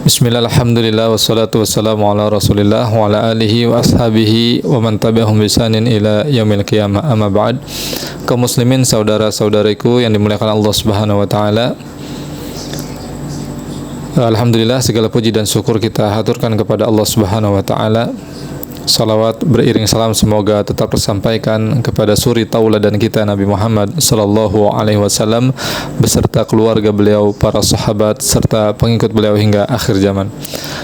Bismillah, alhamdulillah, wassalatu wassalamu ala rasulillah wa ala alihi wa ashabihi wa man tabi'ahum bisanin ila yaumil qiyamah, amma ba'd. Kaum muslimin, saudara-saudariku yang dimuliakan Allah Subhanahu wa taala, alhamdulillah, segala puji dan syukur kita haturkan kepada Allah Subhanahu wa taala. Salawat beriring salam semoga tetap tersampaikan kepada suri tauladan kita Nabi Muhammad sallallahu alaihi wasallam beserta keluarga beliau, para sahabat serta pengikut beliau hingga akhir zaman.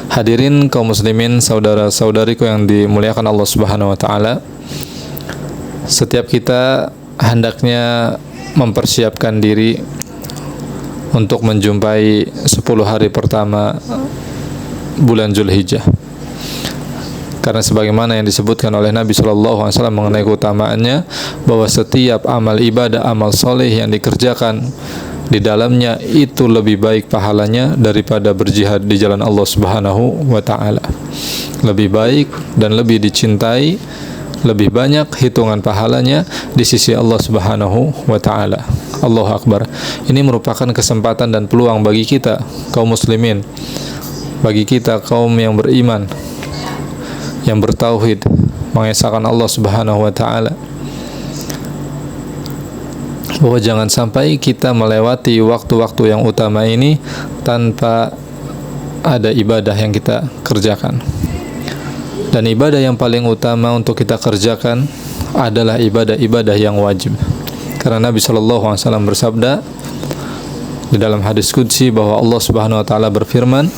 Hadirin kaum muslimin, saudara-saudariku yang dimuliakan Allah Subhanahu wa taala, setiap kita hendaknya mempersiapkan diri untuk menjumpai 10 hari pertama bulan Zulhijjah. Karena sebagaimana yang disebutkan oleh Nabi SAW mengenai keutamaannya, bahwa setiap amal ibadah, amal soleh yang dikerjakan di dalamnya itu lebih baik pahalanya daripada berjihad di jalan Allah Subhanahu wa ta'ala. Lebih baik dan lebih dicintai, lebih banyak hitungan pahalanya di sisi Allah Subhanahu wa ta'ala. Allahu Akbar. Ini merupakan kesempatan dan peluang bagi kita kaum muslimin, bagi kita kaum yang beriman, yang bertauhid, mengesahkan Allah Subhanahu wa taala, bahwa jangan sampai kita melewati waktu-waktu yang utama ini tanpa ada ibadah yang kita kerjakan. Dan ibadah yang paling utama untuk kita kerjakan adalah ibadah-ibadah yang wajib. Karena Nabi SAW bersabda di dalam hadis qudsi bahwa Allah Subhanahu wa taala berfirman,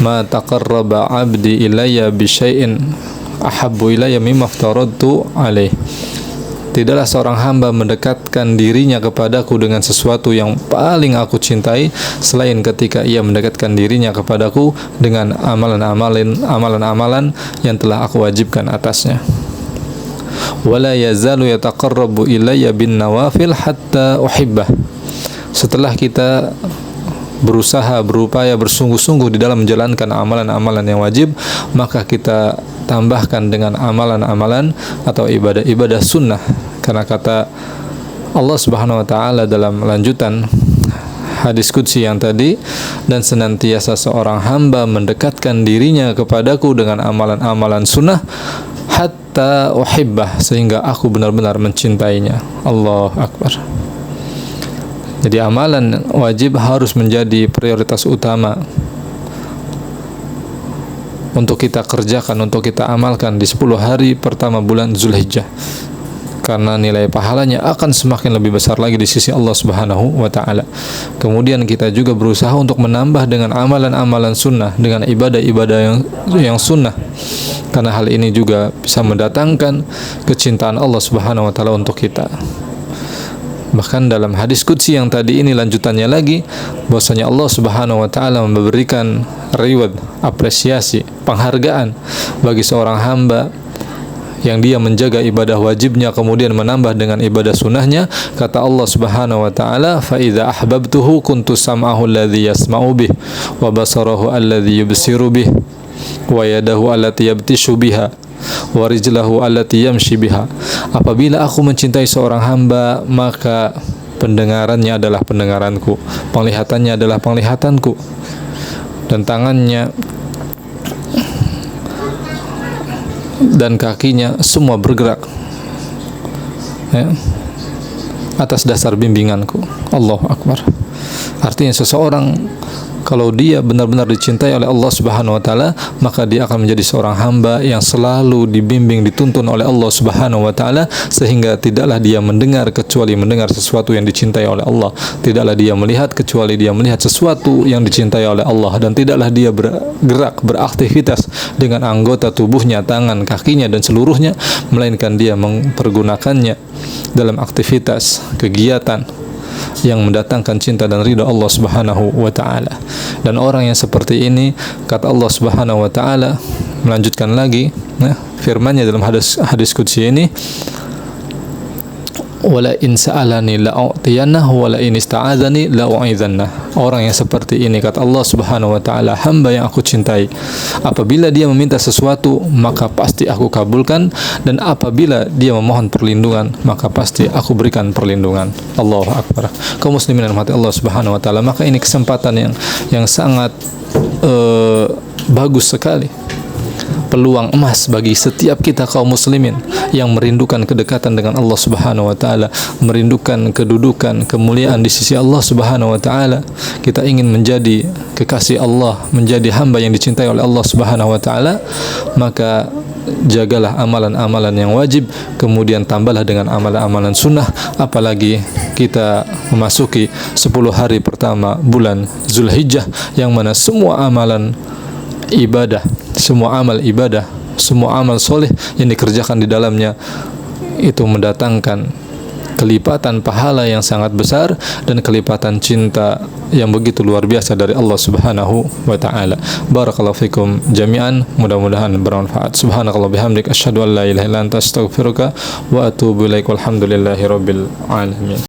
"Ma taqarraba 'abdi ilayya bi syai'in ahabbu ilayya mimma aftaradtu alaih." Tidaklah seorang hamba mendekatkan dirinya kepadaku dengan sesuatu yang paling aku cintai selain ketika ia mendekatkan dirinya kepadaku dengan amalan-amalan yang telah aku wajibkan atasnya. Wala yazalu yataqarrabu ilayya bin nawafil hatta uhibbah. Setelah kita berusaha, berupaya, bersungguh-sungguh di dalam menjalankan amalan-amalan yang wajib, maka kita tambahkan dengan amalan-amalan atau ibadah-ibadah sunnah. Karena kata Allah Subhanahu wa taala dalam lanjutan hadis qudsi yang tadi, dan senantiasa seorang hamba mendekatkan dirinya kepadaku dengan amalan-amalan sunnah hatta uhibbah, sehingga aku benar-benar mencintainya. Allahu Akbar. Jadi amalan wajib harus menjadi prioritas utama untuk kita kerjakan, untuk kita amalkan di 10 hari pertama bulan Zulhijjah. Karena nilai pahalanya akan semakin lebih besar lagi di sisi Allah Subhanahu wa ta'ala. Kemudian kita juga berusaha untuk menambah dengan amalan-amalan sunnah, dengan ibadah-ibadah yang sunnah. Karena hal ini juga bisa mendatangkan kecintaan Allah Subhanahu wa ta'ala untuk kita. Bahkan dalam hadis qudsi yang tadi ini lanjutannya lagi, bahwasanya Allah Subhanahu wa taala memberikan reward, apresiasi, penghargaan bagi seorang hamba yang dia menjaga ibadah wajibnya kemudian menambah dengan ibadah sunnahnya. Kata Allah Subhanahu wa taala, "Fa idza ahbabtuhu kuntu sam'ahu alladhi yasma'u bih wa basarahu alladhi yubsiru bih wa yadahu allati yabtishu biha wa rijlahu allati yamshi biha." Apabila aku mencintai seorang hamba, maka pendengarannya adalah pendengaranku, penglihatannya adalah penglihatanku, dan tangannya dan kakinya semua bergerak atas dasar bimbinganku. Allahu Akbar. Artinya seseorang kalau dia benar-benar dicintai oleh Allah Subhanahu wa taala, maka dia akan menjadi seorang hamba yang selalu dibimbing, dituntun oleh Allah Subhanahu wa taala, sehingga tidaklah dia mendengar kecuali mendengar sesuatu yang dicintai oleh Allah. Tidaklah dia melihat kecuali dia melihat sesuatu yang dicintai oleh Allah, dan tidaklah dia bergerak, beraktivitas dengan anggota tubuhnya, tangan, kakinya dan seluruhnya, melainkan dia mempergunakannya dalam aktivitas, kegiatan yang mendatangkan cinta dan ridha Allah Subhanahu wa ta'ala. Dan orang yang seperti ini, kata Allah Subhanahu wa ta'ala melanjutkan lagi firman-Nya dalam hadis qudsi ini, wala in sa'alani la'u'tiyannahu wala in ista'adzani la'u'idhanna. Orang yang seperti ini, kata Allah Subhanahu wa taala, hamba yang aku cintai, apabila dia meminta sesuatu maka pasti aku kabulkan, dan apabila dia memohon perlindungan maka pasti aku berikan perlindungan. Allahu Akbar. Kaum muslimin dan Allah Subhanahu wa taala, maka ini kesempatan yang sangat bagus sekali, peluang emas bagi setiap kita kaum muslimin yang merindukan kedekatan dengan Allah Subhanahu wa taala, merindukan kedudukan, kemuliaan di sisi Allah Subhanahu wa taala. Kita ingin menjadi kekasih Allah, menjadi hamba yang dicintai oleh Allah Subhanahu wa taala, maka jagalah amalan-amalan yang wajib, kemudian tambahlah dengan amalan-amalan sunnah. Apalagi kita memasuki 10 hari pertama bulan Zulhijjah, yang mana semua amalan ibadah, semua amal ibadah, semua amal soleh yang dikerjakan di dalamnya itu mendatangkan kelipatan pahala yang sangat besar dan kelipatan cinta yang begitu luar biasa dari Allah Subhanahu wa taala. Barakallahu fikum jami'an, mudah-mudahan bermanfaat. Subhanakallah bihamdik, asyhadu an la ilaha illa anta, astaghfiruka wa atubu ilaik. Walhamdulillahirabbil alamin.